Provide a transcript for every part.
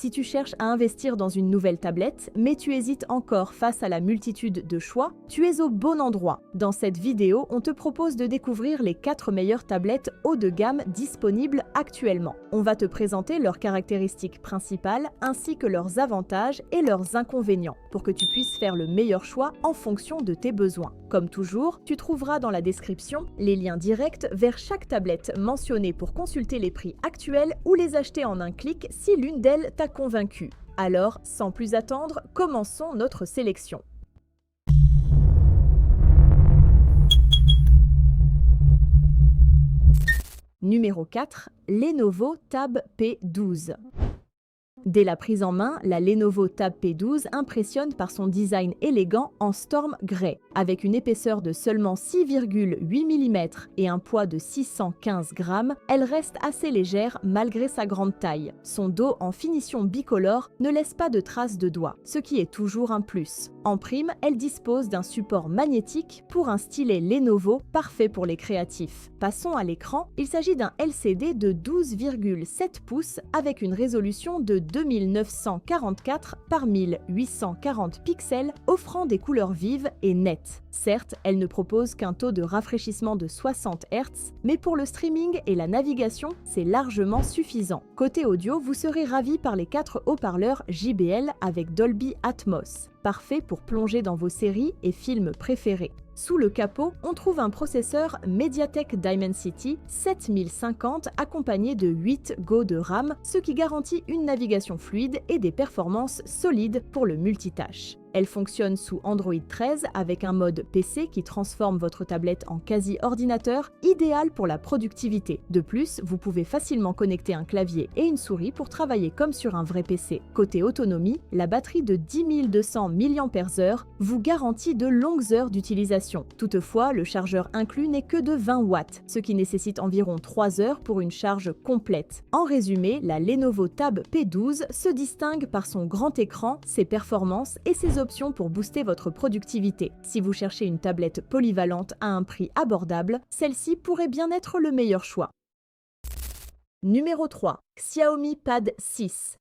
Si tu cherches à investir dans une nouvelle tablette, mais tu hésites encore face à la multitude de choix, tu es au bon endroit. Dans cette vidéo, on te propose de découvrir les 4 meilleures tablettes haut de gamme disponibles actuellement. On va te présenter leurs caractéristiques principales ainsi que leurs avantages et leurs inconvénients pour que tu puisses faire le meilleur choix en fonction de tes besoins. Comme toujours, tu trouveras dans la description les liens directs vers chaque tablette mentionnée pour consulter les prix actuels ou les acheter en un clic si l'une d'elles t'a convaincu. Alors, sans plus attendre, commençons notre sélection. Numéro 4, Lenovo Tab P12. Dès la prise en main, la Lenovo Tab P12 impressionne par son design élégant en Storm Grey. Avec une épaisseur de seulement 6,8 mm et un poids de 615 grammes, elle reste assez légère malgré sa grande taille. Son dos en finition bicolore ne laisse pas de traces de doigts, ce qui est toujours un plus. En prime, elle dispose d'un support magnétique pour un stylet Lenovo parfait pour les créatifs. Passons à l'écran, il s'agit d'un LCD de 12,7 pouces avec une résolution de 2944 par 1840 pixels, offrant des couleurs vives et nettes. Certes, elle ne propose qu'un taux de rafraîchissement de 60 Hz, mais pour le streaming et la navigation, c'est largement suffisant. Côté audio, vous serez ravi par les 4 haut-parleurs JBL avec Dolby Atmos, parfait pour plonger dans vos séries et films préférés. Sous le capot, on trouve un processeur MediaTek Dimensity 7050 accompagné de 8 Go de RAM, ce qui garantit une navigation fluide et des performances solides pour le multitâche. Elle fonctionne sous Android 13 avec un mode PC qui transforme votre tablette en quasi-ordinateur, idéal pour la productivité. De plus, vous pouvez facilement connecter un clavier et une souris pour travailler comme sur un vrai PC. Côté autonomie, la batterie de 10 200 mAh vous garantit de longues heures d'utilisation. Toutefois, le chargeur inclus n'est que de 20 watts, ce qui nécessite environ 3 heures pour une charge complète. En résumé, la Lenovo Tab P12 se distingue par son grand écran, ses performances et ses options pour booster votre productivité. Si vous cherchez une tablette polyvalente à un prix abordable, celle-ci pourrait bien être le meilleur choix. Numéro 3, Xiaomi Pad 6.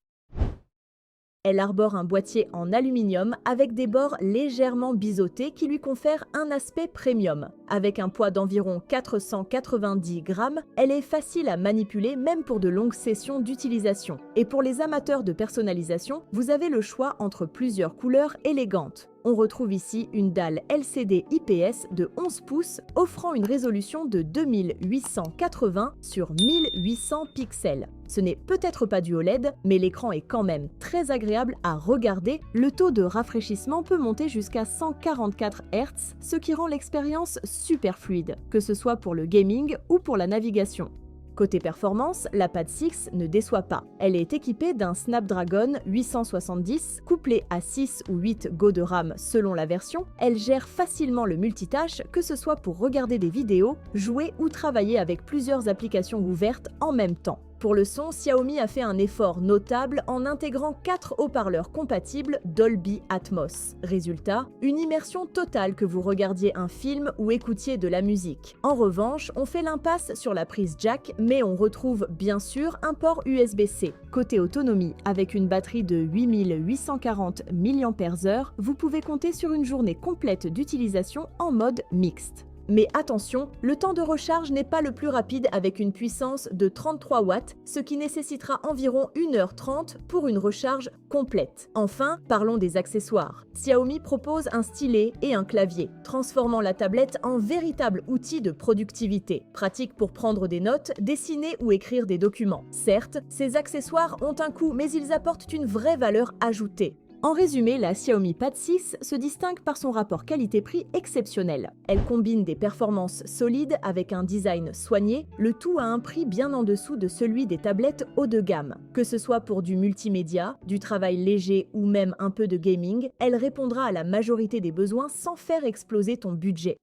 Elle arbore un boîtier en aluminium avec des bords légèrement biseautés qui lui confèrent un aspect premium. Avec un poids d'environ 490 grammes, elle est facile à manipuler même pour de longues sessions d'utilisation. Et pour les amateurs de personnalisation, vous avez le choix entre plusieurs couleurs élégantes. On retrouve ici une dalle LCD IPS de 11 pouces offrant une résolution de 2880 sur 1800 pixels. Ce n'est peut-être pas du OLED, mais l'écran est quand même très agréable à regarder. Le taux de rafraîchissement peut monter jusqu'à 144 Hz, ce qui rend l'expérience super fluide, que ce soit pour le gaming ou pour la navigation. Côté performance, la Pad 6 ne déçoit pas. Elle est équipée d'un Snapdragon 870, couplé à 6 ou 8 Go de RAM selon la version. Elle gère facilement le multitâche, que ce soit pour regarder des vidéos, jouer ou travailler avec plusieurs applications ouvertes en même temps. Pour le son, Xiaomi a fait un effort notable en intégrant 4 haut-parleurs compatibles Dolby Atmos. Résultat, une immersion totale que vous regardiez un film ou écoutiez de la musique. En revanche, on fait l'impasse sur la prise jack, mais on retrouve bien sûr un port USB-C. Côté autonomie, avec une batterie de 8840 mAh, vous pouvez compter sur une journée complète d'utilisation en mode mixte. Mais attention, le temps de recharge n'est pas le plus rapide avec une puissance de 33 watts, ce qui nécessitera environ 1h30 pour une recharge complète. Enfin, parlons des accessoires. Xiaomi propose un stylet et un clavier, transformant la tablette en véritable outil de productivité, pratique pour prendre des notes, dessiner ou écrire des documents. Certes, ces accessoires ont un coût, mais ils apportent une vraie valeur ajoutée. En résumé, la Xiaomi Pad 6 se distingue par son rapport qualité-prix exceptionnel. Elle combine des performances solides avec un design soigné, le tout à un prix bien en dessous de celui des tablettes haut de gamme. Que ce soit pour du multimédia, du travail léger ou même un peu de gaming, elle répondra à la majorité des besoins sans faire exploser ton budget.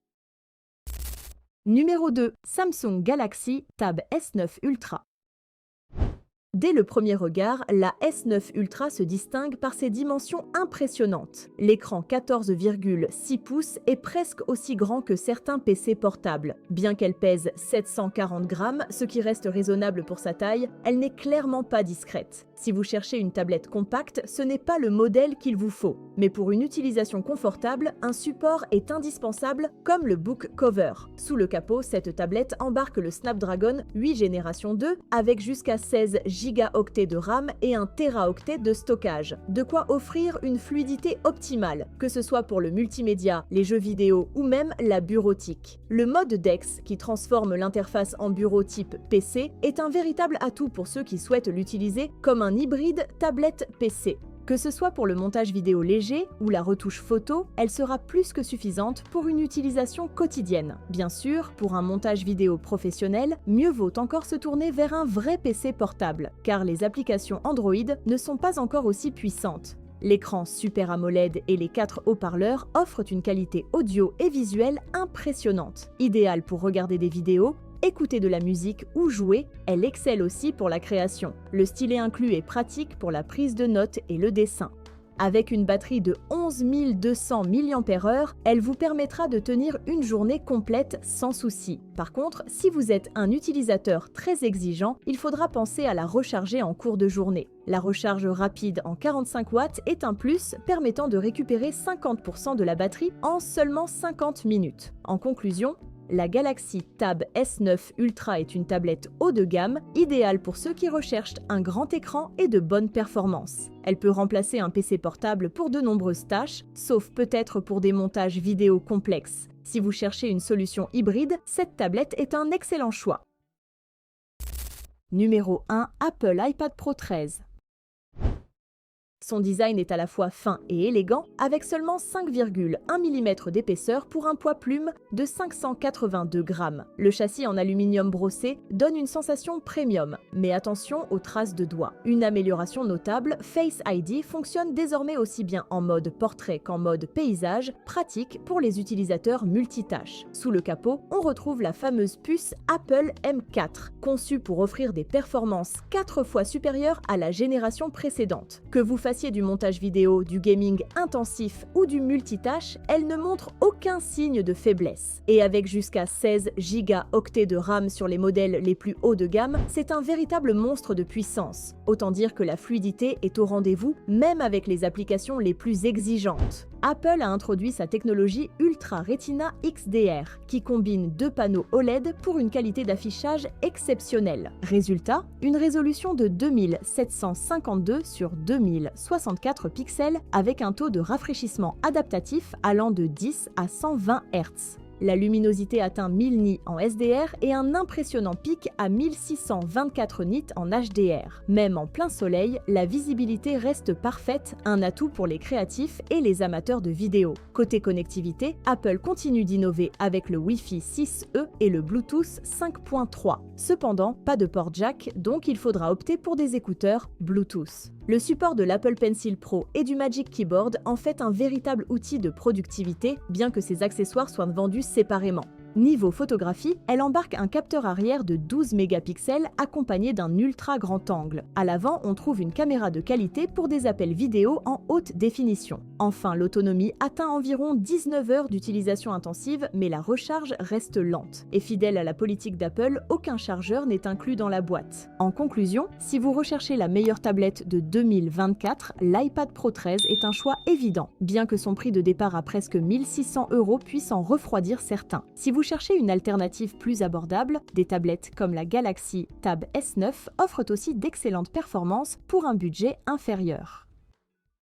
Numéro 2, Samsung Galaxy Tab S9 Ultra. Dès le premier regard, la S9 Ultra se distingue par ses dimensions impressionnantes. L'écran 14,6 pouces est presque aussi grand que certains PC portables. Bien qu'elle pèse 740 grammes, ce qui reste raisonnable pour sa taille, elle n'est clairement pas discrète. Si vous cherchez une tablette compacte, ce n'est pas le modèle qu'il vous faut. Mais pour une utilisation confortable, un support est indispensable comme le Book Cover. Sous le capot, cette tablette embarque le Snapdragon 8 génération 2 avec jusqu'à 16 Go de RAM et 1 Teraoctet de stockage. De quoi offrir une fluidité optimale, que ce soit pour le multimédia, les jeux vidéo ou même la bureautique. Le mode DeX, qui transforme l'interface en bureau type PC, est un véritable atout pour ceux qui souhaitent l'utiliser comme un hybride tablette-PC. Que ce soit pour le montage vidéo léger ou la retouche photo, elle sera plus que suffisante pour une utilisation quotidienne. Bien sûr, pour un montage vidéo professionnel, mieux vaut encore se tourner vers un vrai PC portable, car les applications Android ne sont pas encore aussi puissantes. L'écran Super AMOLED et les 4 haut-parleurs offrent une qualité audio et visuelle impressionnante. Idéale pour regarder des vidéos, écouter de la musique ou jouer, elle excelle aussi pour la création. Le stylet inclus est pratique pour la prise de notes et le dessin. Avec une batterie de 11 200 mAh, elle vous permettra de tenir une journée complète sans souci. Par contre, si vous êtes un utilisateur très exigeant, il faudra penser à la recharger en cours de journée. La recharge rapide en 45 watts est un plus permettant de récupérer 50% de la batterie en seulement 50 minutes. En conclusion, la Galaxy Tab S9 Ultra est une tablette haut de gamme, idéale pour ceux qui recherchent un grand écran et de bonnes performances. Elle peut remplacer un PC portable pour de nombreuses tâches, sauf peut-être pour des montages vidéo complexes. Si vous cherchez une solution hybride, cette tablette est un excellent choix. Numéro 1. Apple iPad Pro 13. Son design est à la fois fin et élégant, avec seulement 5,1 mm d'épaisseur pour un poids plume de 582 grammes. Le châssis en aluminium brossé donne une sensation premium, mais attention aux traces de doigts. Une amélioration notable, Face ID fonctionne désormais aussi bien en mode portrait qu'en mode paysage, pratique pour les utilisateurs multitâches. Sous le capot, on retrouve la fameuse puce Apple M4, conçue pour offrir des performances 4 fois supérieures à la génération précédente. Que vous fassiez du montage vidéo, du gaming intensif ou du multitâche, elle ne montre aucun signe de faiblesse. Et avec jusqu'à 16 Go de RAM sur les modèles les plus hauts de gamme, c'est un véritable monstre de puissance. Autant dire que la fluidité est au rendez-vous, même avec les applications les plus exigeantes. Apple a introduit sa technologie Ultra Retina XDR, qui combine 2 panneaux OLED pour une qualité d'affichage exceptionnelle. Résultat, une résolution de 2752 sur 2064 pixels avec un taux de rafraîchissement adaptatif allant de 10 à 120 Hz. La luminosité atteint 1000 nits en SDR et un impressionnant pic à 1624 nits en HDR. Même en plein soleil, la visibilité reste parfaite, un atout pour les créatifs et les amateurs de vidéo. Côté connectivité, Apple continue d'innover avec le Wi-Fi 6E et le Bluetooth 5.3. Cependant, pas de port jack, donc il faudra opter pour des écouteurs Bluetooth. Le support de l'Apple Pencil Pro et du Magic Keyboard en fait un véritable outil de productivité, bien que ces accessoires soient vendus séparément. Niveau photographie, elle embarque un capteur arrière de 12 mégapixels accompagné d'un ultra grand angle. À l'avant, on trouve une caméra de qualité pour des appels vidéo en haute définition. Enfin, l'autonomie atteint environ 19 heures d'utilisation intensive, mais la recharge reste lente. Et fidèle à la politique d'Apple, aucun chargeur n'est inclus dans la boîte. En conclusion, si vous recherchez la meilleure tablette de 2024, l'iPad Pro 13 est un choix évident, bien que son prix de départ à presque 1600 € puisse en refroidir certains. Si vous cherchez une alternative plus abordable, des tablettes comme la Galaxy Tab S9 offrent aussi d'excellentes performances pour un budget inférieur.